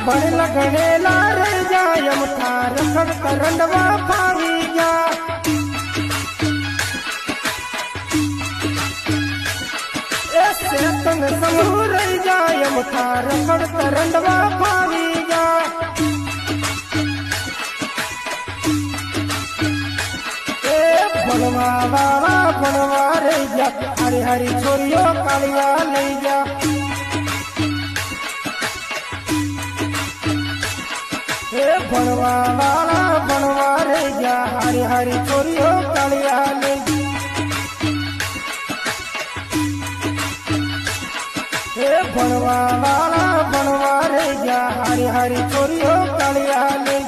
बड़ लगनेला रे जायम थार खड़ करंडवा फावी जा ऐसे तन समूह रही जायम थार खड़ करंडवा फावी जा बनवा रे जा हरी हरी छोरियो कालिया ले जा बनवा रे जा हरी हरी छोरियो कालिया ले बनवा रे जा हरी हरी छोरियो कालिया ले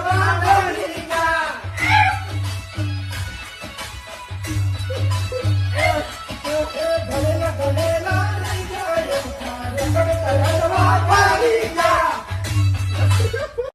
Bye.